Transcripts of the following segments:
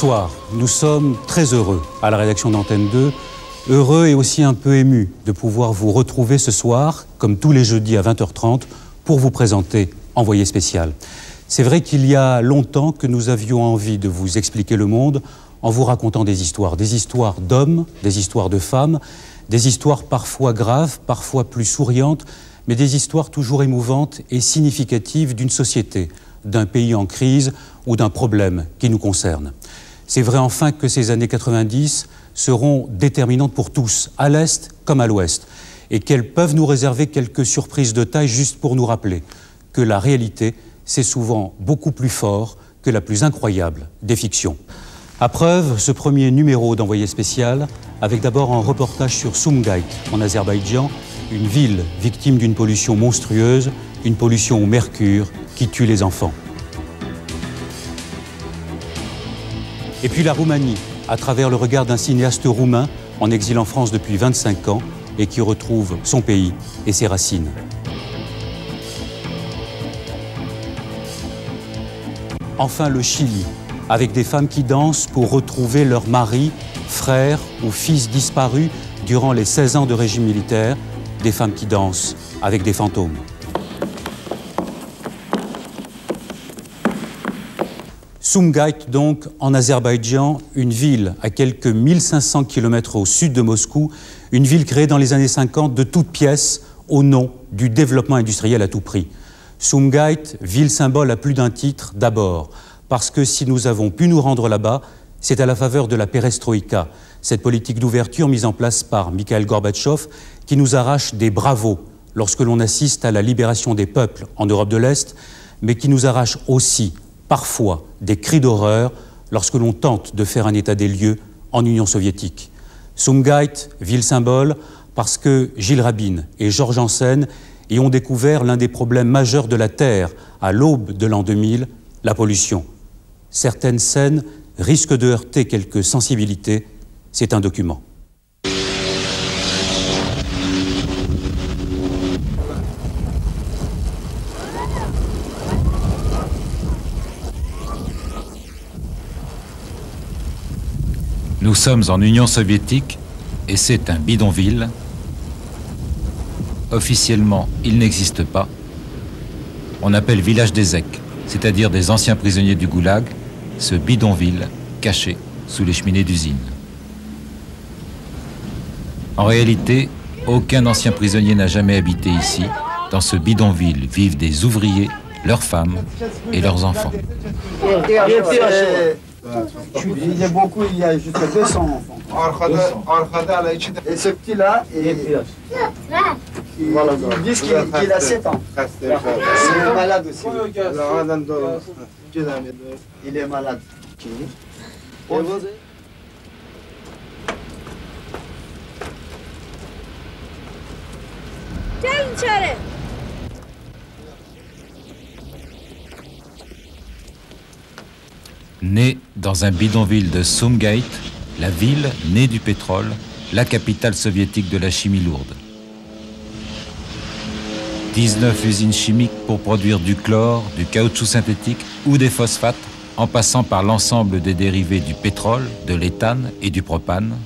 Bonsoir, nous sommes très heureux à la rédaction d'Antenne 2, heureux et aussi un peu émus de pouvoir vous retrouver ce soir, comme tous les jeudis à 20h30, pour vous présenter Envoyé spécial. C'est vrai qu'il y a longtemps que nous avions envie de vous expliquer le monde en vous racontant des histoires d'hommes, des histoires de femmes, des histoires parfois graves, parfois plus souriantes, mais des histoires toujours émouvantes et significatives d'une société, d'un pays en crise ou d'un problème qui nous concerne. C'est vrai enfin que ces années 90 seront déterminantes pour tous, à l'Est comme à l'Ouest, et qu'elles peuvent nous réserver quelques surprises de taille juste pour nous rappeler que la réalité, c'est souvent beaucoup plus fort que la plus incroyable des fictions. À preuve, ce premier numéro d'Envoyé spécial, avec d'abord un reportage sur Sumgait, en Azerbaïdjan, une ville victime d'une pollution monstrueuse, une pollution au mercure qui tue les enfants. Et puis la Roumanie, à travers le regard d'un cinéaste roumain en exil en France depuis 25 ans et qui retrouve son pays et ses racines. Enfin le Chili, avec des femmes qui dansent pour retrouver leur mari, frère ou fils disparus durant les 16 ans de régime militaire, des femmes qui dansent avec des fantômes. Sumgait, donc, en Azerbaïdjan, une ville à quelques 1500 km au sud de Moscou, une ville créée dans les années 50 de toutes pièces au nom du développement industriel à tout prix. Sumgait, ville symbole à plus d'un titre, d'abord, parce que si nous avons pu nous rendre là-bas, c'est à la faveur de la perestroïka, cette politique d'ouverture mise en place par Mikhail Gorbatchev, qui nous arrache des bravos lorsque l'on assiste à la libération des peuples en Europe de l'Est, mais qui nous arrache aussi parfois des cris d'horreur lorsque l'on tente de faire un état des lieux en Union soviétique. Sumgait, ville symbole, parce que Gilles Rabin et Georges Janssen y ont découvert l'un des problèmes majeurs de la Terre à l'aube de l'an 2000, la pollution. Certaines scènes risquent de heurter quelques sensibilités, c'est un document. Nous sommes en Union soviétique et c'est un bidonville. Officiellement, il n'existe pas. On appelle village des Zèques, c'est-à-dire des anciens prisonniers du Goulag, ce bidonville caché sous les cheminées d'usine. En réalité, aucun ancien prisonnier n'a jamais habité ici. Dans ce bidonville vivent des ouvriers, leurs femmes et leurs enfants. Il y a beaucoup, il y a jusqu'à 200 enfants. 200. Et ce petit-là, ils disent qu'il a 7 ans. Il est malade aussi. Il est malade. Né dans un bidonville de Sumgait, la ville née du pétrole, la capitale soviétique de la chimie lourde. 19 usines chimiques pour produire du chlore, du caoutchouc synthétique ou des phosphates, en passant par l'ensemble des dérivés du pétrole, de l'éthane et du propane.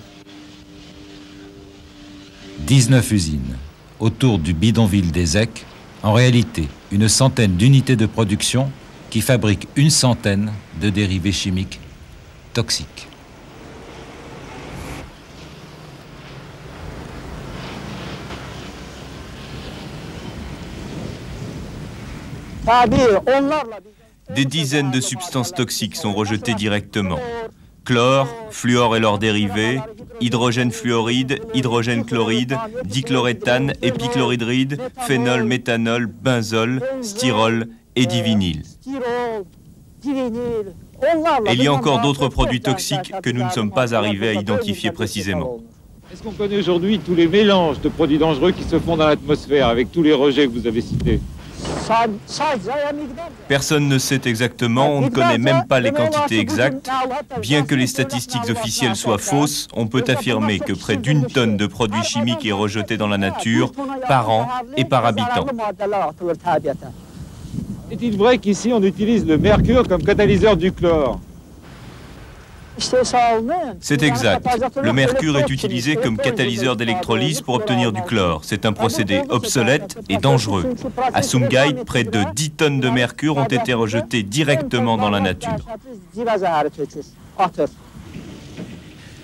19 usines autour du bidonville des Zèques, en réalité une centaine d'unités de production qui fabriquent une centaine de dérivés chimiques toxiques. Des dizaines de substances toxiques sont rejetées directement. Chlore, fluor et leurs dérivés, hydrogène fluoride, hydrogène chloride, dichloréthane, épichlorhydride, phénol, méthanol, benzol, styrol et divinyl. Et il y a encore d'autres produits toxiques que nous ne sommes pas arrivés à identifier précisément. Est-ce qu'on connaît aujourd'hui tous les mélanges de produits dangereux qui se font dans l'atmosphère avec tous les rejets que vous avez cités? Personne ne sait exactement, on ne connaît même pas les quantités exactes. Bien que les statistiques officielles soient fausses, on peut affirmer que près d'1 tonne de produits chimiques est rejetée dans la nature par an et par habitant. Est-il vrai qu'ici on utilise le mercure comme catalyseur du chlore? C'est exact. Le mercure est utilisé comme catalyseur d'électrolyse pour obtenir du chlore. C'est un procédé obsolète et dangereux. À Sumgait, près de 10 tonnes de mercure ont été rejetées directement dans la nature.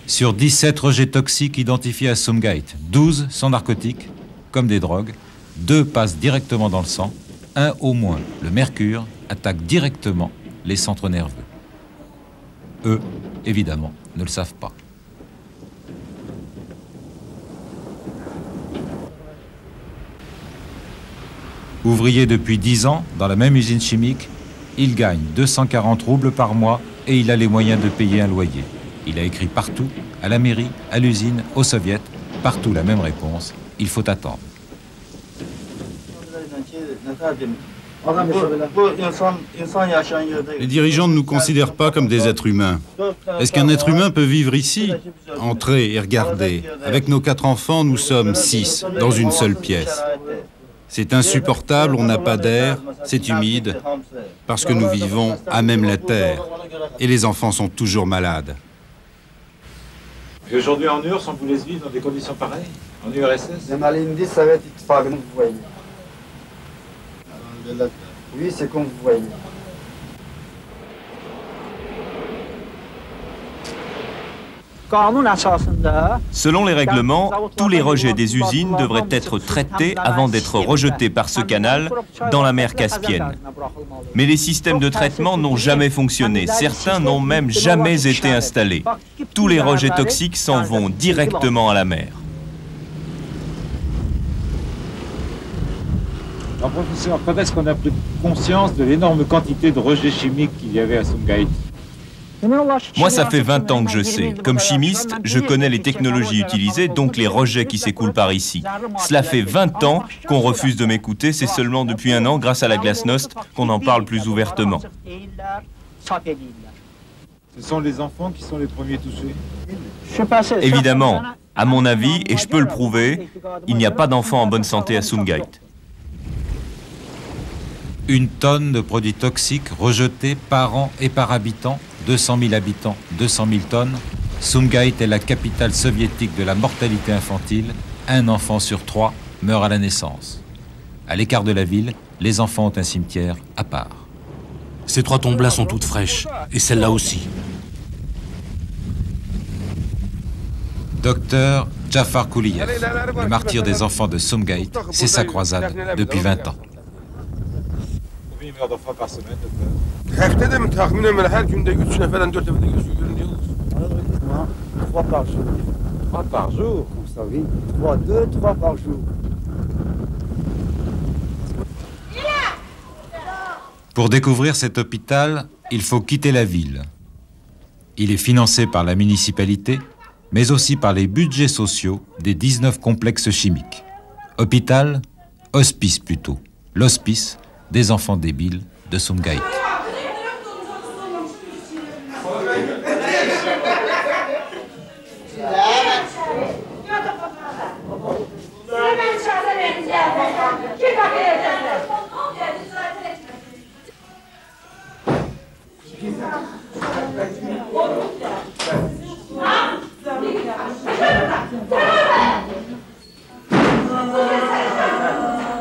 Sur 17 rejets toxiques identifiés à Sumgait, 12 sont narcotiques, comme des drogues, 2 passent directement dans le sang, 1 au moins, le mercure, attaque directement les centres nerveux. Eux, évidemment, ne le savent pas. Ouvrier depuis 10 ans dans la même usine chimique, il gagne 240 roubles par mois et il a les moyens de payer un loyer. Il a écrit partout, à la mairie, à l'usine, aux soviets, partout la même réponse, il faut attendre. Les dirigeants ne nous considèrent pas comme des êtres humains. Est-ce qu'un être humain peut vivre ici? Entrez et regardez. Avec nos 4 enfants, nous sommes 6 dans une seule pièce. C'est insupportable, on n'a pas d'air, c'est humide, parce que nous vivons à même la terre. Et les enfants sont toujours malades. Et aujourd'hui en URSS, on vous laisse vivre dans des conditions pareilles? En URSS? Oui, c'est comme vous voyez. Selon les règlements, tous les rejets des usines devraient être traités avant d'être rejetés par ce canal dans la mer Caspienne. Mais les systèmes de traitement n'ont jamais fonctionné. Certains n'ont même jamais été installés. Tous les rejets toxiques s'en vont directement à la mer. Alors, professeur, quand est-ce qu'on a pris conscience de l'énorme quantité de rejets chimiques qu'il y avait à Sumgait? Moi, ça fait 20 ans que je sais. Comme chimiste, je connais les technologies utilisées, donc les rejets qui s'écoulent par ici. Cela fait 20 ans qu'on refuse de m'écouter. C'est seulement depuis 1 an, grâce à la glasnost, qu'on en parle plus ouvertement. Ce sont les enfants qui sont les premiers touchés? Évidemment, à mon avis, et je peux le prouver, il n'y a pas d'enfants en bonne santé à Sumgait. 1 tonne de produits toxiques rejetés par an et par habitant, 200 000 habitants, 200 000 tonnes. Sumgait est la capitale soviétique de la mortalité infantile. 1 enfant sur 3 meurt à la naissance. À l'écart de la ville, les enfants ont un cimetière à part. Ces 3 tombes-là sont toutes fraîches, et celle-là aussi. Docteur Jafar Kouliyev, le martyr des enfants de Sumgait, c'est sa croisade depuis 20 ans. Combien il meurt d'enfants par semaine, docteur? 3 par jour. 3 par jour? Comme ça, oui. 3 par jour. Pour découvrir cet hôpital, il faut quitter la ville. Il est financé par la municipalité, mais aussi par les budgets sociaux des 19 complexes chimiques. Hôpital, hospice plutôt. L'hospice des enfants débiles de Sumgait.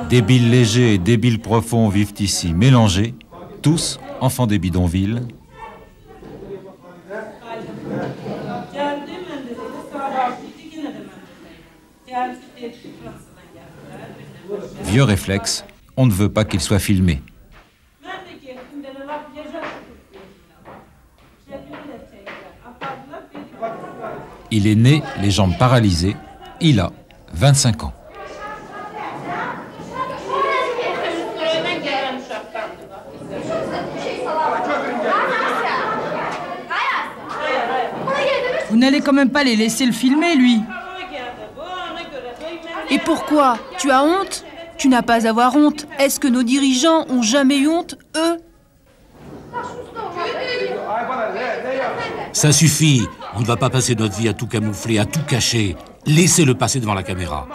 Débiles légers et débiles profonds vivent ici, mélangés, tous enfants des bidonvilles. Vieux réflexe, on ne veut pas qu'il soit filmé. Il est né les jambes paralysées. Il a 25 ans. Vous n'allez quand même pas les laisser le filmer, lui. Et pourquoi? Tu as honte? Tu n'as pas à avoir honte. Est-ce que nos dirigeants ont jamais eu honte, eux? Ça suffit. On ne va pas passer notre vie à tout camoufler, à tout cacher. Laissez-le passer devant la caméra.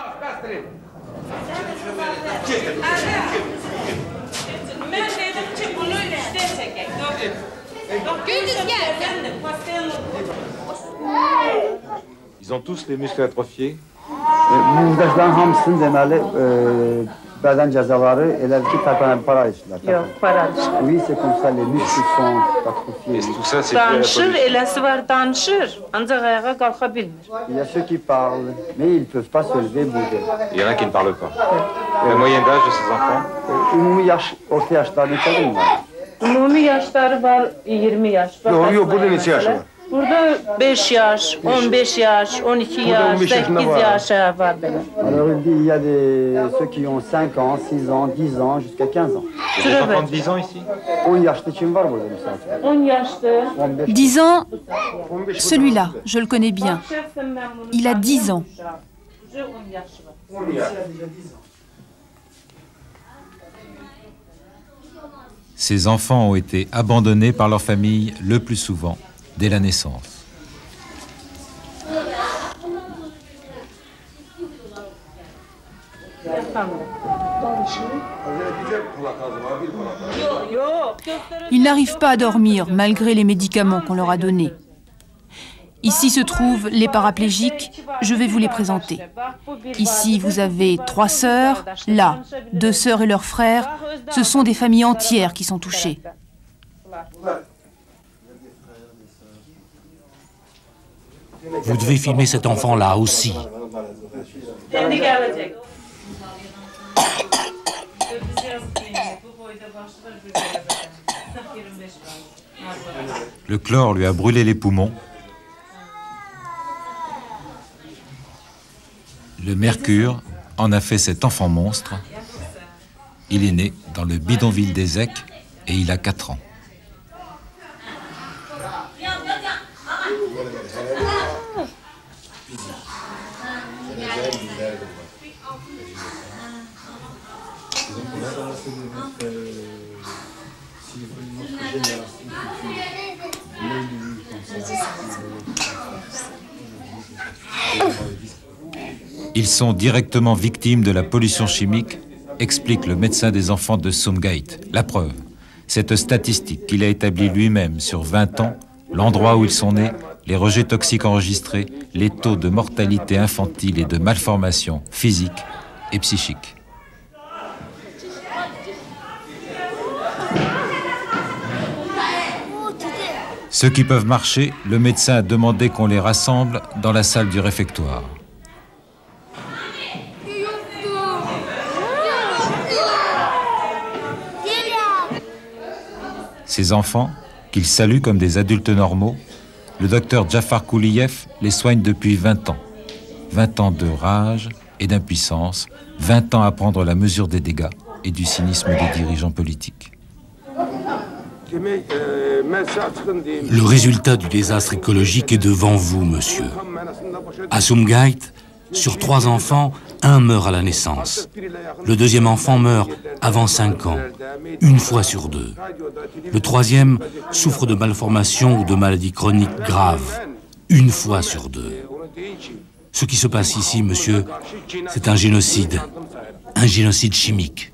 Ils ont tous les muscles atrophiés. Buradakıların hamısının deməli bədən cəzaları elə ki təpənəli paralizlər. Yox, paraliz. Oui, c'est comme ça, les muscles sont atrophiés. Et tout ça, c'est dû à la Danışır, pollution. eləsi var, danışır. Ancaq ayağa qalxa bilmir. Il y a ceux qui parlent, mais ils ne peuvent pas se lever, bouger. Il y en a qui ne parlent pas. La moyenne d'âge de ces enfants? Ümumi yaş, orta yaşlar neçədir var? Ümumi yaşları var 20 yaş. Yox, yox, burada neçə yaşı var? Burada 5 yaş, 15 yaş, 12 yaş, 8 yaş var belə. Alors il y a ceux qui ont 5 ans, 6 ans, 10 ans, jusqu'à 15 ans. Il y a des enfants de 10 ans ici? 10 yaşlı kim var burada misafir? 10 yaşlı. 15. 10 ans, celui-là, je le connais bien. Il a 10 ans. Ces enfants ont été abandonnés par leur famille le plus souvent dès la naissance. Ils n'arrivent pas à dormir malgré les médicaments qu'on leur a donnés. Ici se trouvent les paraplégiques, je vais vous les présenter. Ici, vous avez 3 sœurs, là, 2 sœurs et leurs frères. Ce sont des familles entières qui sont touchées. Vous devez filmer cet enfant-là aussi. Le chlore lui a brûlé les poumons. Le mercure en a fait cet enfant monstre. Il est né dans le bidonville des Ecs et il a 4 ans. Ils sont directement victimes de la pollution chimique, explique le médecin des enfants de Sumgait. La preuve, cette statistique qu'il a établie lui-même sur 20 ans, l'endroit où ils sont nés, les rejets toxiques enregistrés, les taux de mortalité infantile et de malformation physique et psychique. Ceux qui peuvent marcher, le médecin a demandé qu'on les rassemble dans la salle du réfectoire. Ces enfants, qu'ils saluent comme des adultes normaux, le docteur Jafar Kouliyev les soigne depuis 20 ans. 20 ans de rage et d'impuissance, 20 ans à prendre la mesure des dégâts et du cynisme des dirigeants politiques. Le résultat du désastre écologique est devant vous, monsieur. À Sumgait, sur 3 enfants, 1 meurt à la naissance. Le 2e enfant meurt avant 5 ans, 1 fois sur 2. Le 3e souffre de malformations ou de maladies chroniques graves, 1 fois sur 2. Ce qui se passe ici, monsieur, c'est un génocide chimique.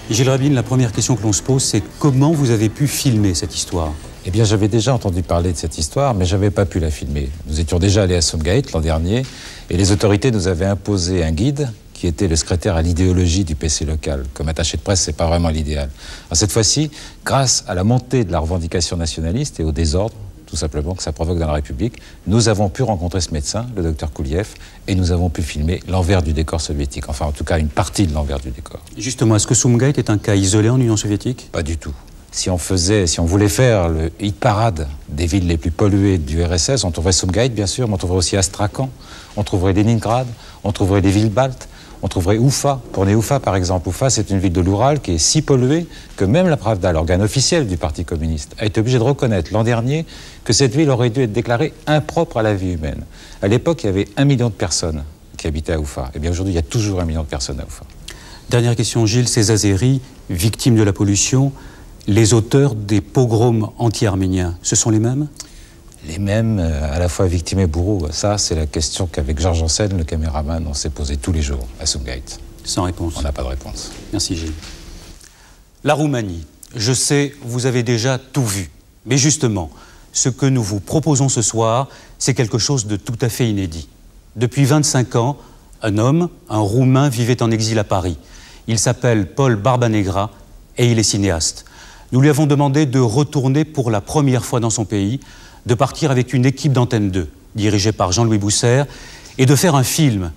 Gilles Rabin, la première question que l'on se pose, c'est comment vous avez pu filmer cette histoire? Eh bien, j'avais déjà entendu parler de cette histoire, mais je n'avais pas pu la filmer. Nous étions déjà allés à Sumgait l'an dernier, et les autorités nous avaient imposé un guide qui était le secrétaire à l'idéologie du PC local. Comme attaché de presse, ce n'est pas vraiment l'idéal. Cette fois-ci, grâce à la montée de la revendication nationaliste et au désordre, tout simplement, que ça provoque dans la République. Nous avons pu rencontrer ce médecin, le docteur Kouliev, et nous avons pu filmer l'envers du décor soviétique. Enfin, en tout cas, une partie de l'envers du décor. Justement, est-ce que Sumgait est un cas isolé en Union soviétique? Pas du tout. Si on voulait faire le hit parade des villes les plus polluées du RSS, on trouverait Sumgait, bien sûr, mais on trouverait aussi Astrakhan, on trouverait Leningrad, on trouverait des villes baltes, on trouverait Oufa. Prenez Oufa, par exemple. Oufa, c'est une ville de l'Oural qui est si polluée que même la Pravda, l'organe officiel du Parti communiste, a été obligée de reconnaître l'an dernier que cette ville aurait dû être déclarée impropre à la vie humaine. À l'époque, il y avait 1 million de personnes qui habitaient à Oufa. Et bien aujourd'hui, il y a toujours 1 million de personnes à Oufa. Dernière question, Gilles. Ces Azéris, victimes de la pollution, les auteurs des pogroms anti-arméniens, ce sont les mêmes? Les mêmes, à la fois victimes et bourreaux. Ça, c'est la question qu'avec Georges Janssen, le caméraman, on s'est posé tous les jours à Sumgait. Sans réponse. On n'a pas de réponse. Merci Gilles. La Roumanie, je sais, vous avez déjà tout vu. Mais justement, ce que nous vous proposons ce soir, c'est quelque chose de tout à fait inédit. Depuis 25 ans, un homme, un Roumain, vivait en exil à Paris. Il s'appelle Paul Barbanegra et il est cinéaste. Nous lui avons demandé de retourner pour la première fois dans son pays, de partir avec une équipe d'Antenne 2, dirigée par Jean-Louis Bousser, et de faire un film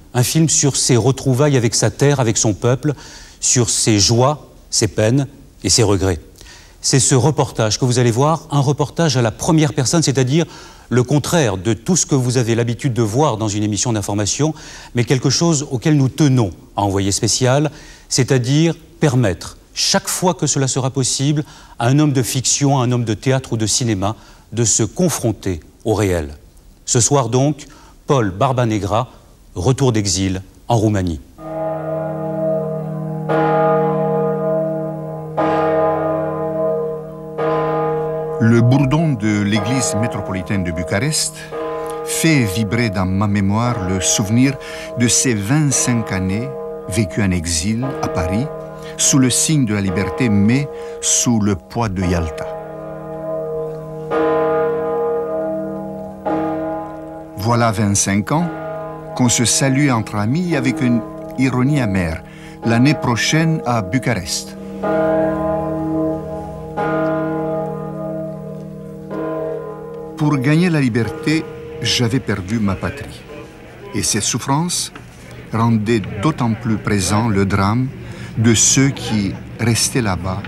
sur ses retrouvailles avec sa terre, avec son peuple, sur ses joies, ses peines et ses regrets. C'est ce reportage que vous allez voir, un reportage à la première personne, c'est-à-dire le contraire de tout ce que vous avez l'habitude de voir dans une émission d'information, mais quelque chose auquel nous tenons à Envoyé spécial, c'est-à-dire permettre, chaque fois que cela sera possible, à un homme de fiction, à un homme de théâtre ou de cinéma, de se confronter au réel. Ce soir donc, Paul Barbanegra, retour d'exil en Roumanie. Le bourdon de l'église métropolitaine de Bucarest fait vibrer dans ma mémoire le souvenir de ces 25 années vécues en exil à Paris, sous le signe de la liberté, mais sous le poids de Yalta. Voilà 25 ans qu'on se salue entre amis avec une ironie amère, l'année prochaine à Bucarest. Pour gagner la liberté, j'avais perdu ma patrie. Et cette souffrance rendait d'autant plus présent le drame de ceux qui restaient là-bas,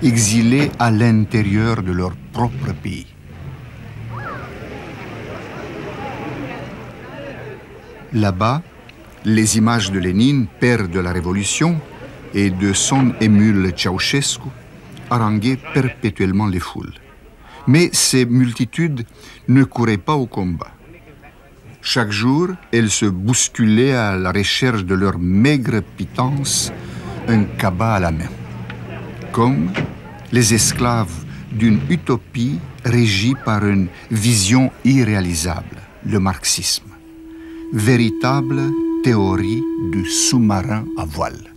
exilés à l'intérieur de leur propre pays. Là-bas, les images de Lénine, père de la Révolution, et de son émule Ceausescu haranguaient perpétuellement les foules. Mais ces multitudes ne couraient pas au combat. Chaque jour, elles se bousculaient à la recherche de leur maigre pitance, un cabas à la main. Comme les esclaves d'une utopie régie par une vision irréalisable, le marxisme. Véritable théorie du sous-marin à voile.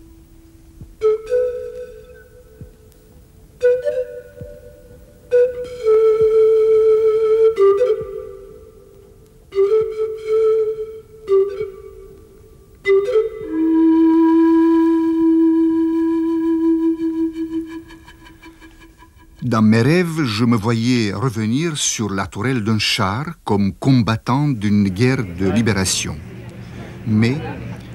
Dans mes rêves, je me voyais revenir sur la tourelle d'un char comme combattant d'une guerre de libération. Mais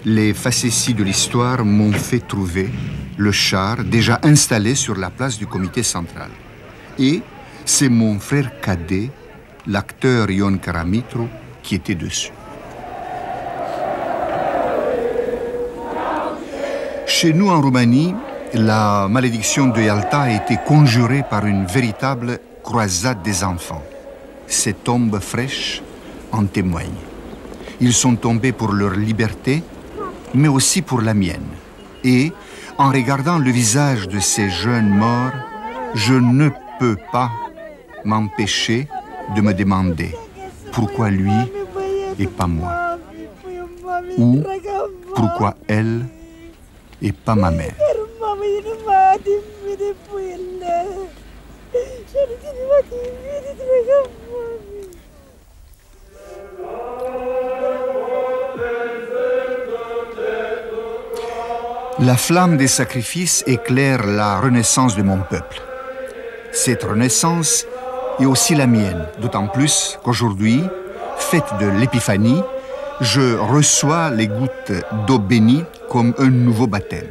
les facéties de l'histoire m'ont fait trouver le char déjà installé sur la place du comité central. Et c'est mon frère cadet, l'acteur Ion Karamitru, qui était dessus. Chez nous en Roumanie, la malédiction de Yalta a été conjurée par une véritable croisade des enfants. Ces tombes fraîches en témoignent. Ils sont tombés pour leur liberté, mais aussi pour la mienne. Et, en regardant le visage de ces jeunes morts, je ne peux pas m'empêcher de me demander pourquoi lui et pas moi. Ou pourquoi elle et pas ma mère. La flamme des sacrifices éclaire la renaissance de mon peuple. Cette renaissance et aussi la mienne, d'autant plus qu'aujourd'hui, fête de l'Épiphanie, je reçois les gouttes d'eau bénie comme un nouveau baptême.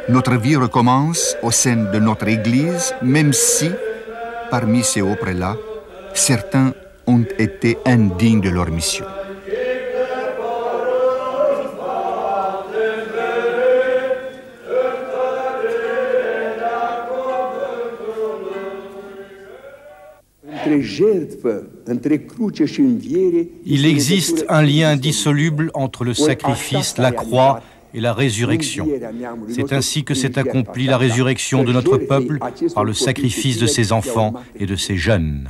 Notre vie recommence au sein de notre Église, même si, parmi ces hauts prélats, certains ont été indignes de leur mission. Il existe un lien indissoluble entre le sacrifice, la croix et la résurrection. C'est ainsi que s'est accomplie la résurrection de notre peuple par le sacrifice de ses enfants et de ses jeunes.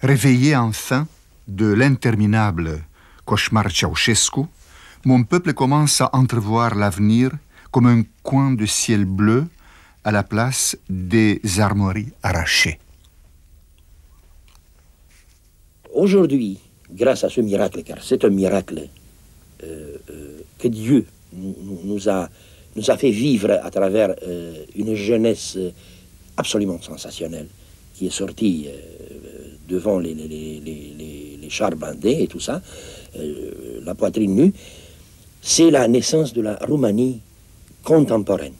Réveillé enfin de l'interminable cauchemar Ceausescu, mon peuple commence à entrevoir l'avenir comme un coin de ciel bleu à la place des armoiries arrachées. Aujourd'hui, grâce à ce miracle, car c'est un miracle que Dieu nous a fait vivre à travers une jeunesse absolument sensationnelle qui est sortie devant les chars blindés et tout ça, la poitrine nue, c'est la naissance de la Roumanie contemporaine.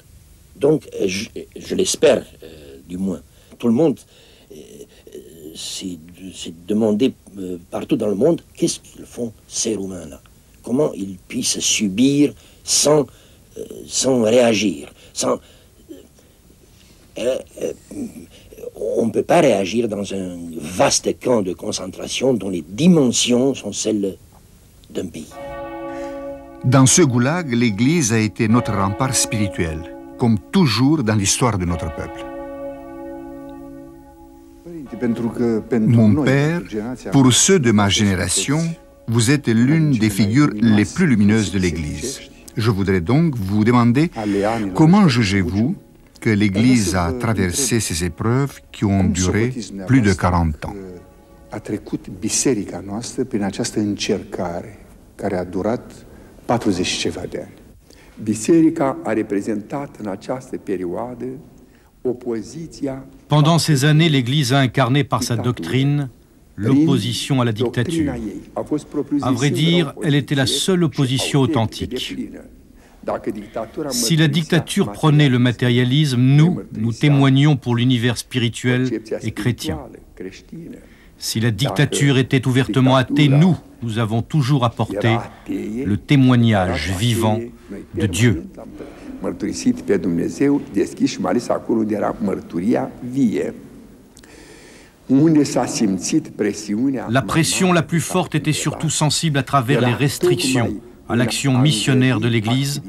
Donc, je l'espère, du moins. Tout le monde s'est demandé partout dans le monde qu'est-ce qu'ils font ces Roumains-là. Comment ils puissent subir sans réagir. On ne peut pas réagir dans un vaste camp de concentration dont les dimensions sont celles d'un pays. Dans ce goulag, l'Église a été notre rempart spirituel, comme toujours dans l'histoire de notre peuple. Mon père, pour ceux de ma génération, vous êtes l'une des figures les plus lumineuses de l'Église. Je voudrais donc vous demander comment jugez-vous que l'Église a traversé ces épreuves qui ont duré plus de 40 ans. A trecut biserica noastră prin această încercare care a durat 40 și ceva de ani. Biserica a reprezentat în această perioadă opoziția. Pendant ces années, l'Église a incarné par sa doctrine l'opposition à la dictature. À vrai dire, elle était la seule opposition authentique. Si la dictature prenait le matérialisme, nous témoignions pour l'univers spirituel et chrétien. Si la dictature était ouvertement athée, nous avons toujours apporté le témoignage vivant de Dieu. La pression la plus forte était surtout sensible à travers les restrictions à l'action missionnaire de l'Église,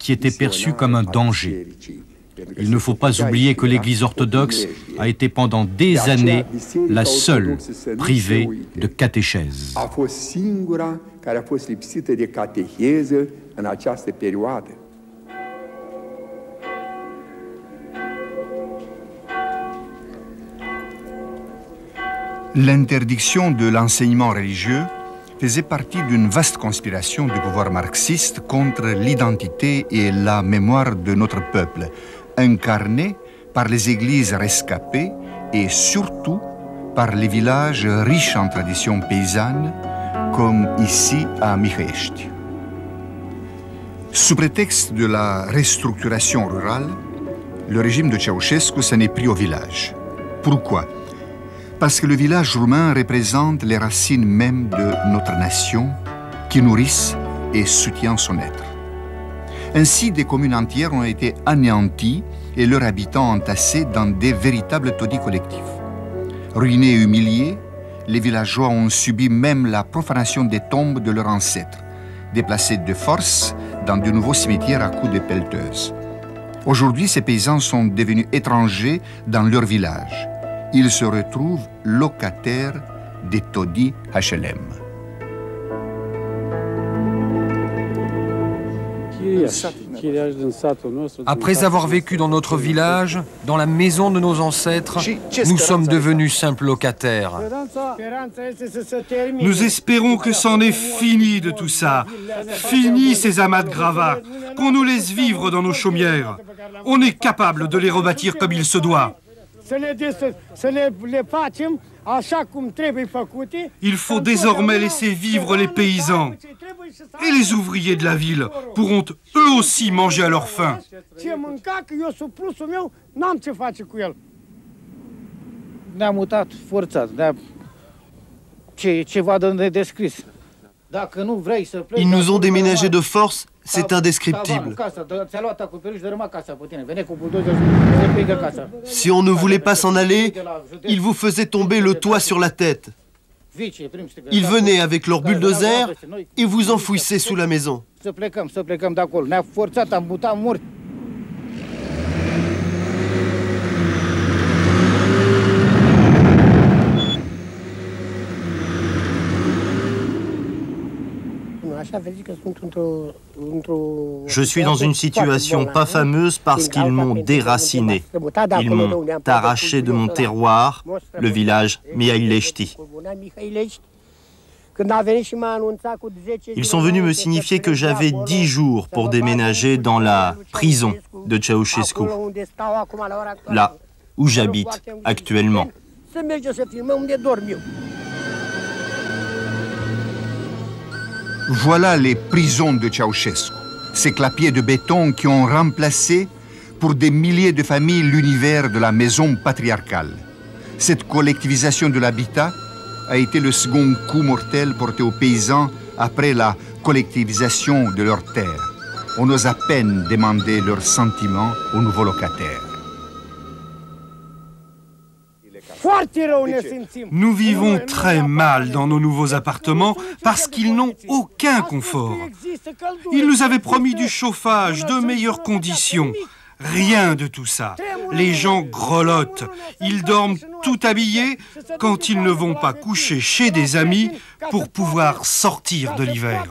qui était perçue comme un danger. Il ne faut pas oublier que l'Église orthodoxe a été pendant des années la seule privée de catéchèse. L'interdiction de l'enseignement religieux faisait partie d'une vaste conspiration du pouvoir marxiste contre l'identité et la mémoire de notre peuple, incarnée par les églises rescapées et surtout par les villages riches en traditions paysannes, comme ici à Mihești. Sous prétexte de la restructuration rurale, le régime de Ceausescu s'en est pris au village. Pourquoi ? Parce que le village roumain représente les racines mêmes de notre nation, qui nourrissent et soutiennent son être. Ainsi, des communes entières ont été anéanties et leurs habitants entassés dans des véritables taudis collectifs. Ruinés et humiliés, les villageois ont subi même la profanation des tombes de leurs ancêtres, déplacés de force dans de nouveaux cimetières à coups de pelleteuses. Aujourd'hui, ces paysans sont devenus étrangers dans leur village. Ils se retrouvent locataires des taudis HLM. Après avoir vécu dans notre village, dans la maison de nos ancêtres, nous sommes devenus simples locataires. Nous espérons que c'en est fini de tout ça. Fini ces amas de gravats, qu'on nous laisse vivre dans nos chaumières. On est capable de les rebâtir comme il se doit. Il faut désormais laisser vivre les paysans. Et les ouvriers de la ville pourront eux aussi manger à leur faim. Ils nous ont déménagé de force, c'est indescriptible. Si on ne voulait pas s'en aller, ils vous faisaient tomber le toit sur la tête. Ils venaient avec leur bulldozer et vous enfouissaient sous la maison. Je suis dans une situation pas fameuse parce qu'ils m'ont déraciné. Ils m'ont arraché de mon terroir, le village Mihaileshti. Ils sont venus me signifier que j'avais 10 jours pour déménager dans la prison de Ceausescu, là où j'habite actuellement. Voilà les prisons de Ceausescu, ces clapiers de béton qui ont remplacé pour des milliers de familles l'univers de la maison patriarcale. Cette collectivisation de l'habitat a été le second coup mortel porté aux paysans après la collectivisation de leurs terres. On ose à peine demander leurs sentiments aux nouveaux locataires. Nous vivons très mal dans nos nouveaux appartements parce qu'ils n'ont aucun confort. Ils nous avaient promis du chauffage, de meilleures conditions. Rien de tout ça. Les gens grelottent. Ils dorment tout habillés quand ils ne vont pas coucher chez des amis pour pouvoir sortir de l'hiver.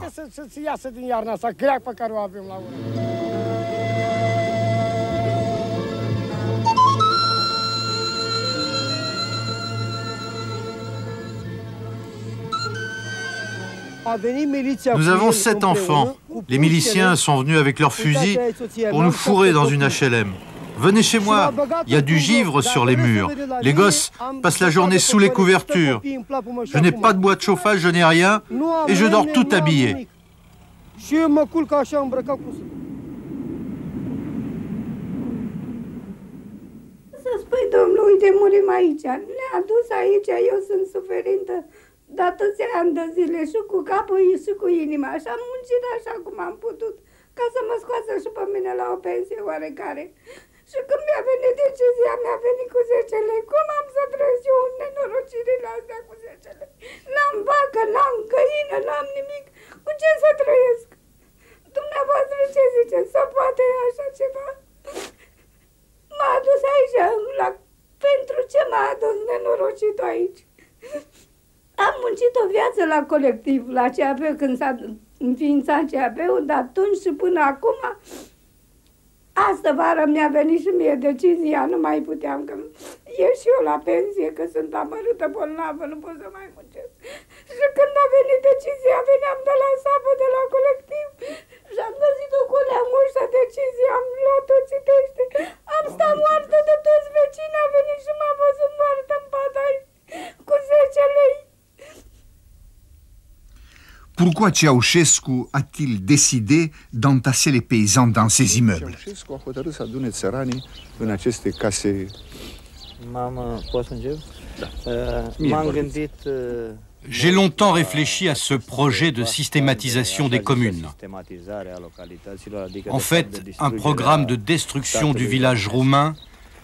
Nous avons 7 enfants. Les miliciens sont venus avec leurs fusils pour nous fourrer dans une HLM. Venez chez moi, il y a du givre sur les murs. Les gosses passent la journée sous les couvertures. Je n'ai pas de boîte de chauffage, je n'ai rien, et je dors tout habillé. De atâția ani de zile și cu capul și cu inima și am muncit așa cum am putut ca să mă scoată și pe mine la o pensie oarecare. Și când mi-a venit decizia, mi-a venit cu 10 lei. Cum am să trăiesc eu în nenorocirile astea cu 10 lei? N-am vacă, n-am găină, n-am nimic. Cu ce să trăiesc? Dumneavoastră ce ziceți? Să poate așa ceva? M-a adus aici, pentru ce m-a adus nenorocitul aici? Am muncit o viață la colectiv, la CAP, când s-a înființat CAP-ul, de atunci și până acum. Astă vară mi-a venit și mie decizia, nu mai puteam, că ieși eu la pensie, că sunt amărâtă bolnavă, nu pot să mai muncesc. Și când a venit decizia, veneam de la sapă, de la colectiv, și am văzut-o cu leamușă decizia, am luat-o, citește. Am stat moartă de toți vecinii, a venit și m-a văzut moartă în pat aici, cu 10 lei. Pourquoi Ceausescu a-t-il décidé d'entasser les paysans dans ses immeubles? Ceausescu a hotărât să adune țăranii în aceste case. Mamă, poți să încep? M-am gândit... J'ai longtemps réfléchi à ce projet de systématisation des communes. En fait, un programme de destruction du village roumain,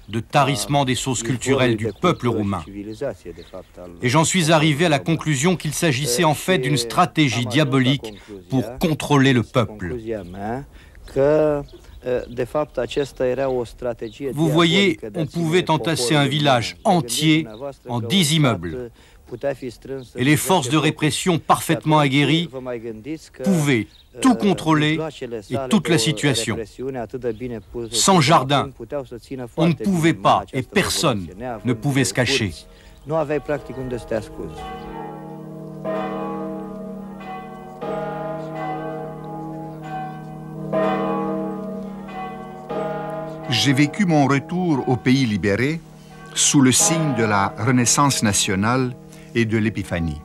de tarissement des sources culturelles du peuple roumain. Et j'en suis arrivé à la conclusion qu'il s'agissait en fait d'une stratégie diabolique pour contrôler le peuple. Vous voyez, on pouvait entasser un village entier en 10 immeubles. Et les forces de répression parfaitement aguerries pouvaient tout contrôler et toute la situation. Sans jardin, on ne pouvait pas et personne ne pouvait se cacher. J'ai vécu mon retour au pays libéré sous le signe de la Renaissance nationale et de l'Épiphanie.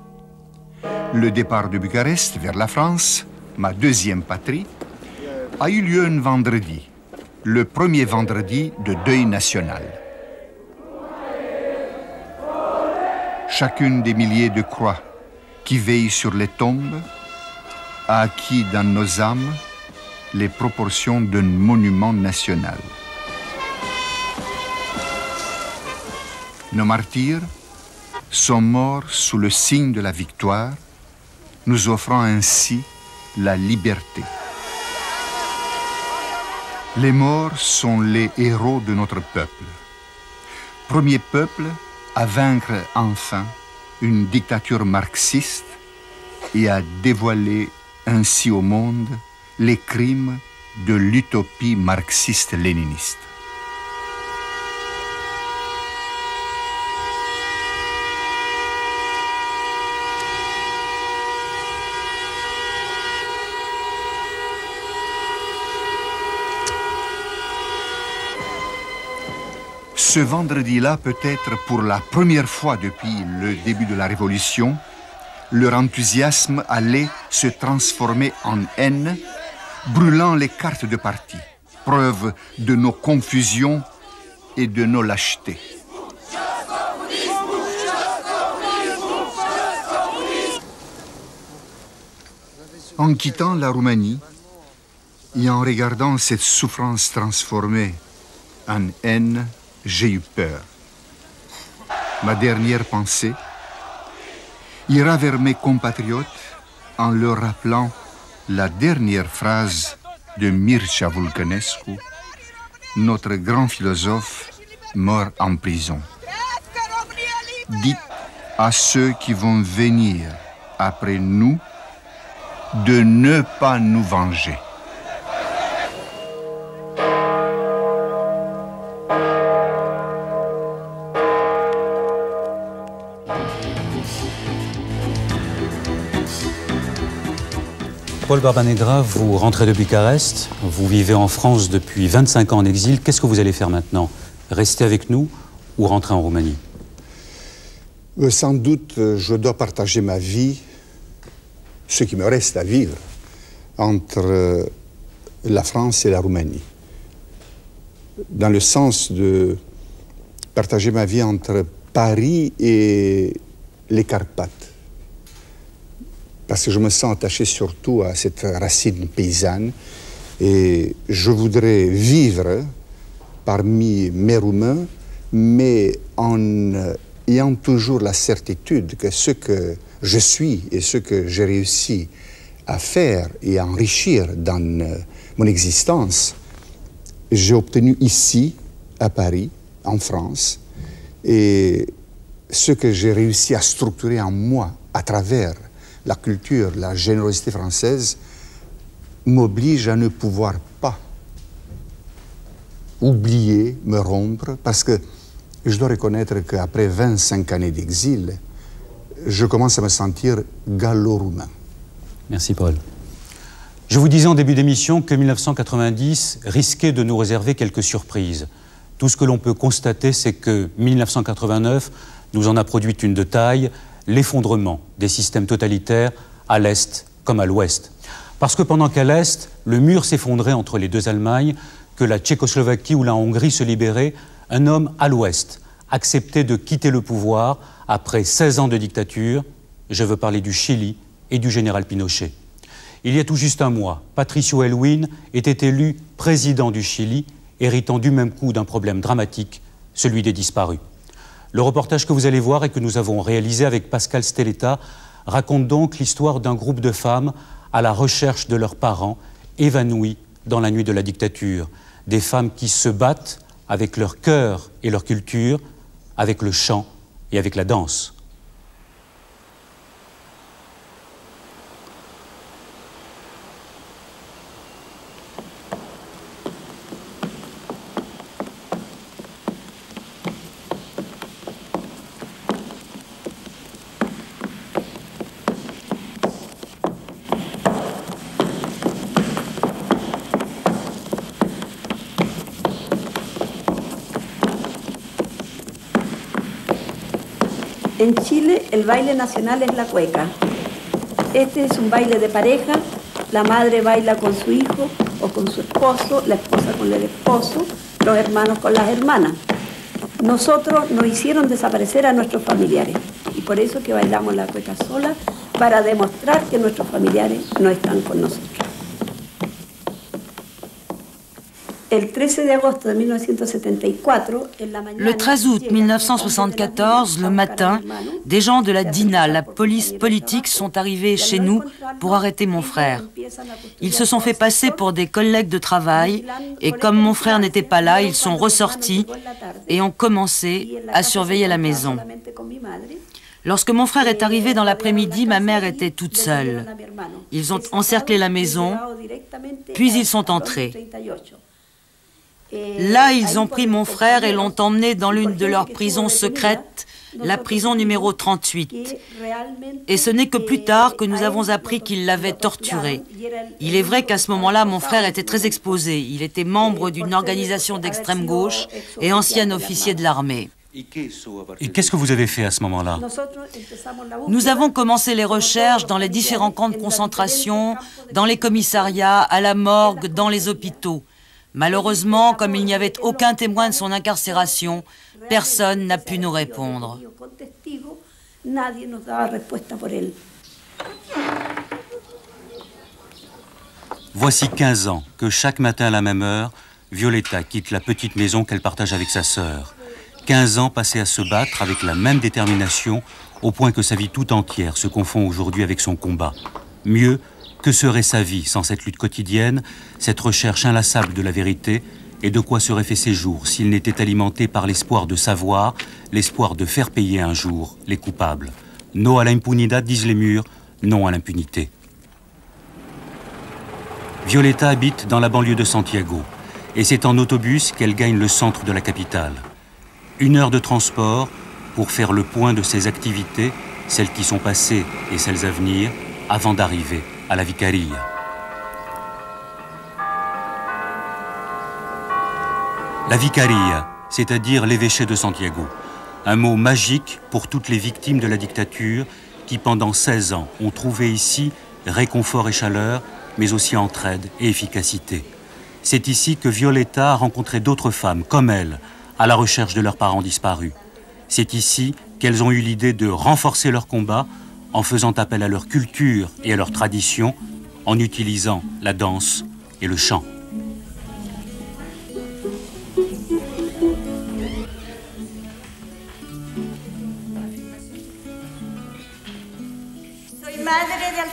Le départ de Bucarest vers la France, ma deuxième patrie, a eu lieu un vendredi, le premier vendredi de deuil national. Chacune des milliers de croix qui veillent sur les tombes a acquis dans nos âmes les proportions d'un monument national. Nos martyrs sont morts sous le signe de la victoire, nous offrant ainsi la liberté. Les morts sont les héros de notre peuple. Premier peuple à vaincre enfin une dictature marxiste et à dévoiler ainsi au monde les crimes de l'utopie marxiste-léniniste. Ce vendredi-là, peut-être pour la première fois depuis le début de la Révolution, leur enthousiasme allait se transformer en haine, brûlant les cartes de parti, preuve de nos confusions et de nos lâchetés. En quittant la Roumanie et en regardant cette souffrance transformée en haine, j'ai eu peur. Ma dernière pensée ira vers mes compatriotes en leur rappelant la dernière phrase de Mircea Vulcănescu, notre grand philosophe mort en prison. Dites à ceux qui vont venir après nous de ne pas nous venger. Paul Barbanegra, vous rentrez de Bucarest, vous vivez en France depuis 25 ans en exil. Qu'est-ce que vous allez faire maintenant? Rester avec nous ou rentrer en Roumanie? Sans doute, je dois partager ma vie, ce qui me reste à vivre, entre la France et la Roumanie. Dans le sens de partager ma vie entre Paris et les Carpates. Parce que je me sens attaché surtout à cette racine paysanne et je voudrais vivre parmi mes Roumains, mais en ayant toujours la certitude que ce que je suis et ce que j'ai réussi à faire et à enrichir dans mon existence, j'ai obtenu ici, à Paris, en France, et ce que j'ai réussi à structurer en moi à travers la culture, la générosité française m'oblige à ne pouvoir pas oublier, me rompre, parce que je dois reconnaître qu'après 25 années d'exil, je commence à me sentir gallo-roumain. Merci Paul. Je vous disais en début d'émission que 1990 risquait de nous réserver quelques surprises. Tout ce que l'on peut constater, c'est que 1989 nous en a produit une de taille, l'effondrement des systèmes totalitaires à l'Est comme à l'Ouest. Parce que pendant qu'à l'Est, le mur s'effondrait entre les deux Allemagnes, que la Tchécoslovaquie ou la Hongrie se libéraient, un homme à l'Ouest acceptait de quitter le pouvoir après 16 ans de dictature. Je veux parler du Chili et du général Pinochet. Il y a tout juste un mois, Patricio Aylwin était élu président du Chili, héritant du même coup d'un problème dramatique, celui des disparus. Le reportage que vous allez voir et que nous avons réalisé avec Pascal Stelletta raconte donc l'histoire d'un groupe de femmes à la recherche de leurs parents évanouis dans la nuit de la dictature. Des femmes qui se battent avec leur cœur et leur culture, avec le chant et avec la danse. En Chile, el baile nacional es la cueca. Este es un baile de pareja. La madre baila con su hijo o con su esposo, la esposa con el esposo, los hermanos con las hermanas. Nosotros nos hicieron desaparecer a nuestros familiares y por eso que bailamos la cueca sola, para demostrar que nuestros familiares no están con nosotros. El 13 de agosto de 1974, Le 13 août 1974, le matin, des gens de la DINA, la police politique, sont arrivés chez nous pour arrêter mon frère. Ils se sont fait passer pour des collègues de travail et comme mon frère n'était pas là, ils sont ressortis et ont commencé à surveiller la maison. Lorsque mon frère est arrivé dans l'après-midi, ma mère était toute seule. Ils ont encerclé la maison, puis ils sont entrés. Là, ils ont pris mon frère et l'ont emmené dans l'une de leurs prisons secrètes, la prison numéro 38. Et ce n'est que plus tard que nous avons appris qu'ils l'avaient torturé. Il est vrai qu'à ce moment-là, mon frère était très exposé. Il était membre d'une organisation d'extrême gauche et ancien officier de l'armée. Et qu'est-ce que vous avez fait à ce moment-là? Nous avons commencé les recherches dans les différents camps de concentration, dans les commissariats, à la morgue, dans les hôpitaux. Malheureusement, comme il n'y avait aucun témoin de son incarcération, personne n'a pu nous répondre. Voici 15 ans que chaque matin à la même heure, Violeta quitte la petite maison qu'elle partage avec sa sœur. 15 ans passés à se battre avec la même détermination, au point que sa vie tout entière se confond aujourd'hui avec son combat. Mieux, que serait sa vie sans cette lutte quotidienne, cette recherche inlassable de la vérité, et de quoi seraient faits ses jours s'il n'était alimenté par l'espoir de savoir, l'espoir de faire payer un jour les coupables. No à l'impunidad, disent les murs, non à l'impunité. Violeta habite dans la banlieue de Santiago, et c'est en autobus qu'elle gagne le centre de la capitale. 1 heure de transport pour faire le point de ses activités, celles qui sont passées et celles à venir, avant d'arriver à la Vicaria. La Vicaria, c'est-à-dire l'évêché de Santiago, un mot magique pour toutes les victimes de la dictature qui, pendant 16 ans, ont trouvé ici réconfort et chaleur, mais aussi entraide et efficacité. C'est ici que Violeta a rencontré d'autres femmes, comme elle, à la recherche de leurs parents disparus. C'est ici qu'elles ont eu l'idée de renforcer leur combat en faisant appel à leur culture et à leur tradition, en utilisant la danse et le chant.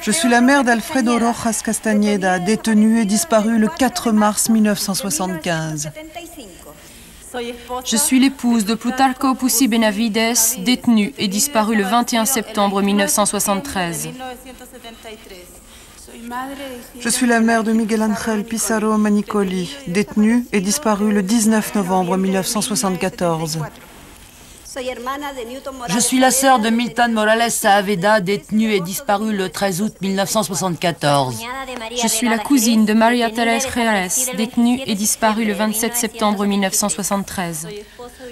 Je suis la mère d'Alfredo Rojas Castañeda, détenu et disparu le 4 mars 1975. Je suis l'épouse de Plutarco Pucci Benavides, détenu et disparu le 21 septembre 1973. Je suis la mère de Miguel Ángel Pizarro Manicoli, détenu et disparu le 19 novembre 1974. Je suis la sœur de Milton Morales Saavedra, détenu et disparu le 13 août 1974. Je suis la cousine de María Teresa Jerez, détenue et disparue le 27 septembre 1973.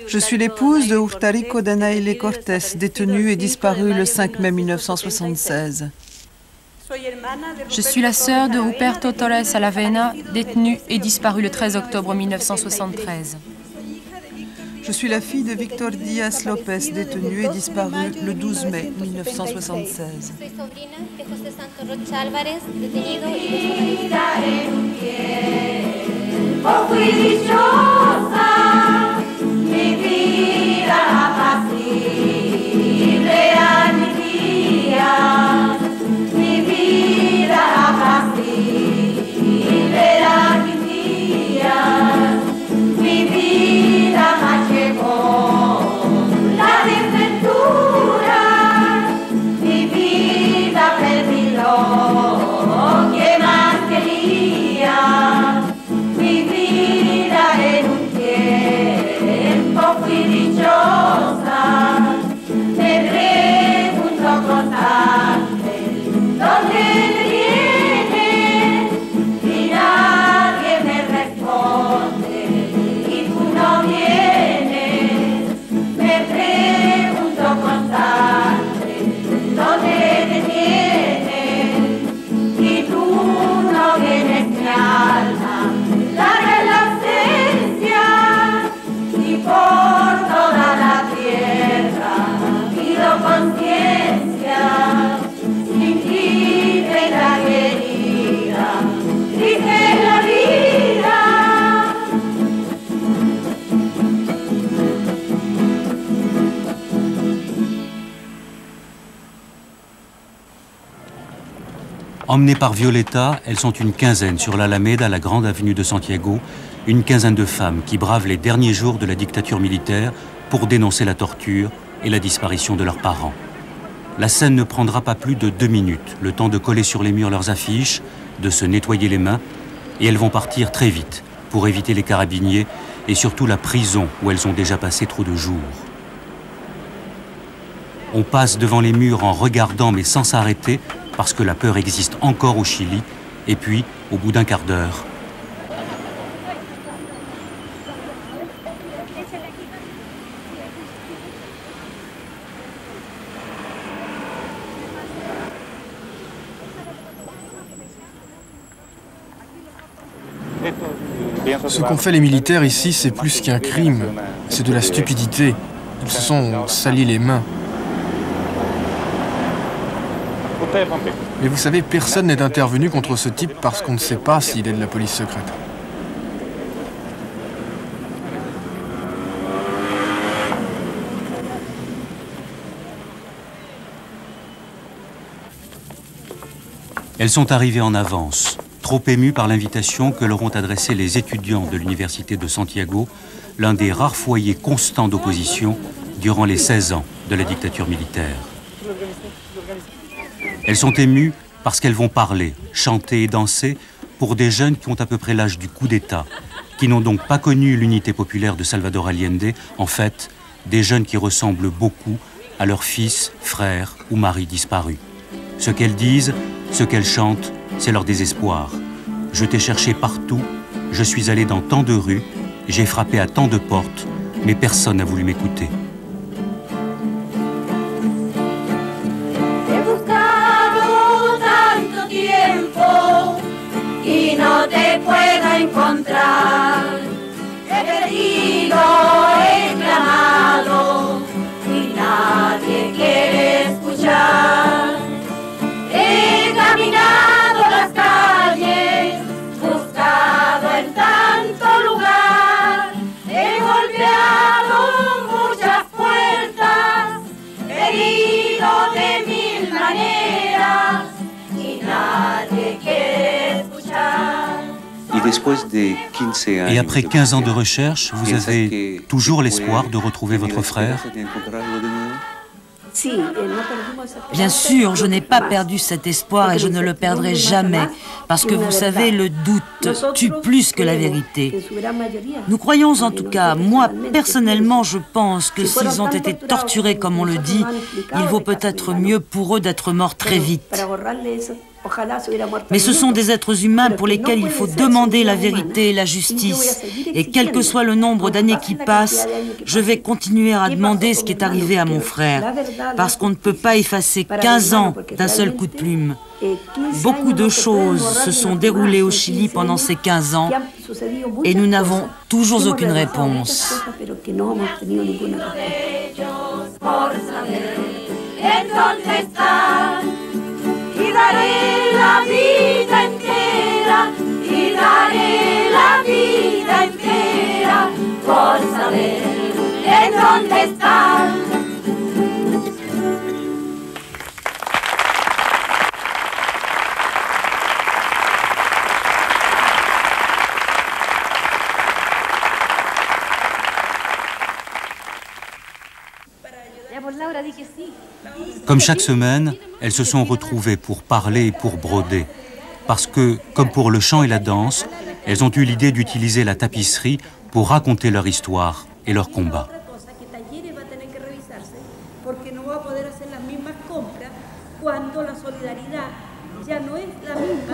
Je suis l'épouse de Hurtarico Danaile Cortés, détenu et disparu le 5 mai 1976. Je suis la sœur de Ruperto Torres Alavena, détenu et disparu le 13 octobre 1973. Je suis la fille de Victor Díaz López, détenu et disparu le 12 mai 1976. Mi vida en un Emmenées par Violeta, elles sont une quinzaine sur l'Alameda, la grande avenue de Santiago, une quinzaine de femmes qui bravent les derniers jours de la dictature militaire pour dénoncer la torture et la disparition de leurs parents. La scène ne prendra pas plus de 2 minutes, le temps de coller sur les murs leurs affiches, de se nettoyer les mains, et elles vont partir très vite pour éviter les carabiniers et surtout la prison où elles ont déjà passé trop de jours. On passe devant les murs en regardant mais sans s'arrêter parce que la peur existe encore au Chili, et puis, au bout d'un quart d'heure, Ce qu'ont fait les militaires ici, c'est plus qu'un crime. C'est de la stupidité. Ils se sont salis les mains. Mais vous savez, personne n'est intervenu contre ce type parce qu'on ne sait pas s'il est de la police secrète. elles sont arrivées en avance, trop émues par l'invitation que leur ont adressée les étudiants de l'université de Santiago, l'un des rares foyers constants d'opposition durant les 16 ans de la dictature militaire. Elles sont émues parce qu'elles vont parler, chanter et danser pour des jeunes qui ont à peu près l'âge du coup d'État, qui n'ont donc pas connu l'unité populaire de Salvador Allende, en fait, des jeunes qui ressemblent beaucoup à leurs fils, frères ou maris disparus. Ce qu'elles disent, ce qu'elles chantent, c'est leur désespoir. Je t'ai cherché partout, je suis allé dans tant de rues, j'ai frappé à tant de portes, mais personne n'a voulu m'écouter. Y no te puedo encontrar. He pedido, he clamado y nadie quiere escuchar. He caminado las calles, buscado en tanto lugar. He golpeado muchas puertas, herido de mil maneras y nadie quiere escuchar. Et après 15 ans de recherche, vous avez toujours l'espoir de retrouver votre frère? Bien sûr, je n'ai pas perdu cet espoir et je ne le perdrai jamais, parce que vous savez, le doute tue plus que la vérité. Nous croyons en tout cas, moi personnellement, je pense que s'ils ont été torturés comme on le dit, il vaut peut-être mieux pour eux d'être morts très vite. Mais ce sont des êtres humains pour lesquels il faut demander la vérité et la justice. Et quel que soit le nombre d'années qui passent, je vais continuer à demander ce qui est arrivé à mon frère. Parce qu'on ne peut pas effacer 15 ans d'un seul coup de plume. Beaucoup de choses se sont déroulées au Chili pendant ces 15 ans et nous n'avons toujours aucune réponse. Y daré la vida entera, y daré la vida entera por saber en dónde están. Comme chaque semaine, elles se sont retrouvées pour parler et pour broder. Parce que, comme pour le chant et la danse, elles ont eu l'idée d'utiliser la tapisserie pour raconter leur histoire et leur combat.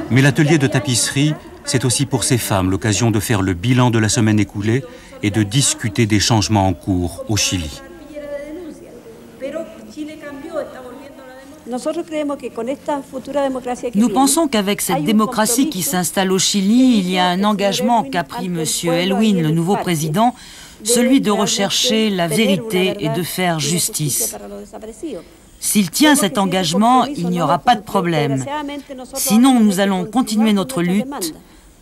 Mais l'atelier de tapisserie, c'est aussi pour ces femmes l'occasion de faire le bilan de la semaine écoulée et de discuter des changements en cours au Chili. Nous pensons qu'avec cette démocratie qui s'installe au Chili, il y a un engagement qu'a pris M. Aylwin, le nouveau président, celui de rechercher la vérité et de faire justice. S'il tient cet engagement, il n'y aura pas de problème. Sinon, nous allons continuer notre lutte,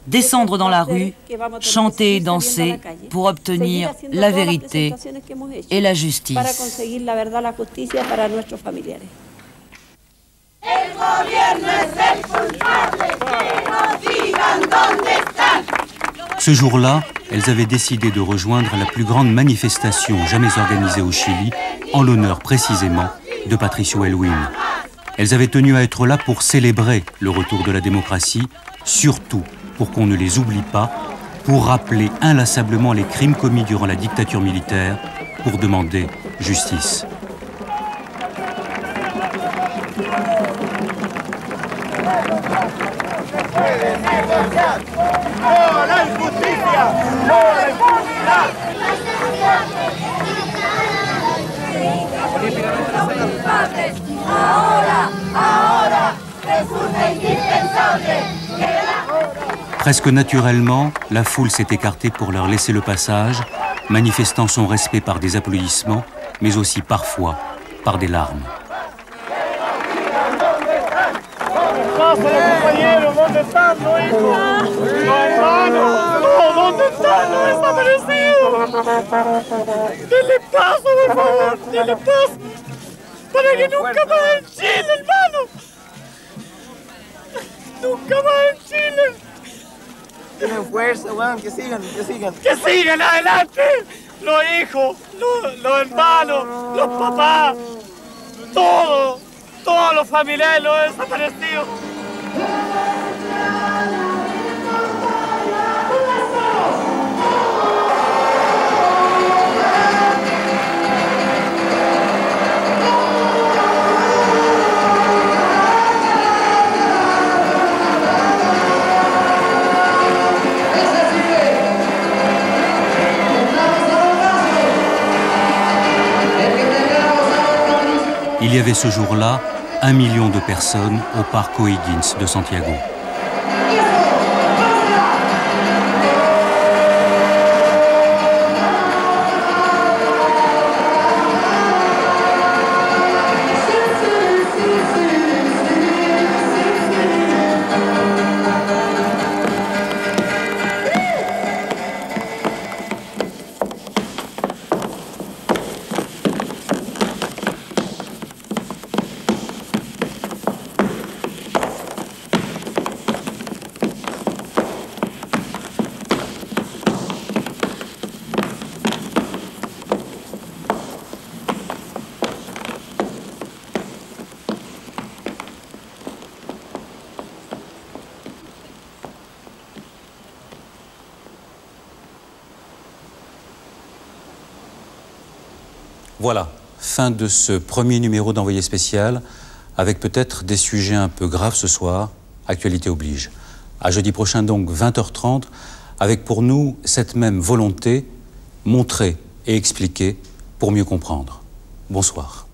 descendre dans la rue, chanter et danser pour obtenir la vérité et la justice. El Ce jour-là, elles avaient décidé de rejoindre la plus grande manifestation jamais organisée au Chili, en l'honneur précisément de Patricio Aylwin. Elles avaient tenu à être là pour célébrer le retour de la démocratie, surtout pour qu'on ne les oublie pas, pour rappeler inlassablement les crimes commis durant la dictature militaire, pour demander justice. Presque naturellement, la foule s'est écartée pour leur laisser le passage, manifestant son respect par des applaudissements, mais aussi parfois par des larmes. Tienen fuerza, weón, que sigan, que sigan. ¡Que sigan adelante! Los hijos, los hermanos, los papás, todos los familiares, los desaparecidos. Il y avait ce jour-là 1 million de personnes au parc O'Higgins de Santiago. Voilà, fin de ce premier numéro d'Envoyé spécial, avec peut-être des sujets un peu graves ce soir, actualité oblige. À jeudi prochain donc, 20h30, avec pour nous cette même volonté, montrer et expliquer pour mieux comprendre. Bonsoir.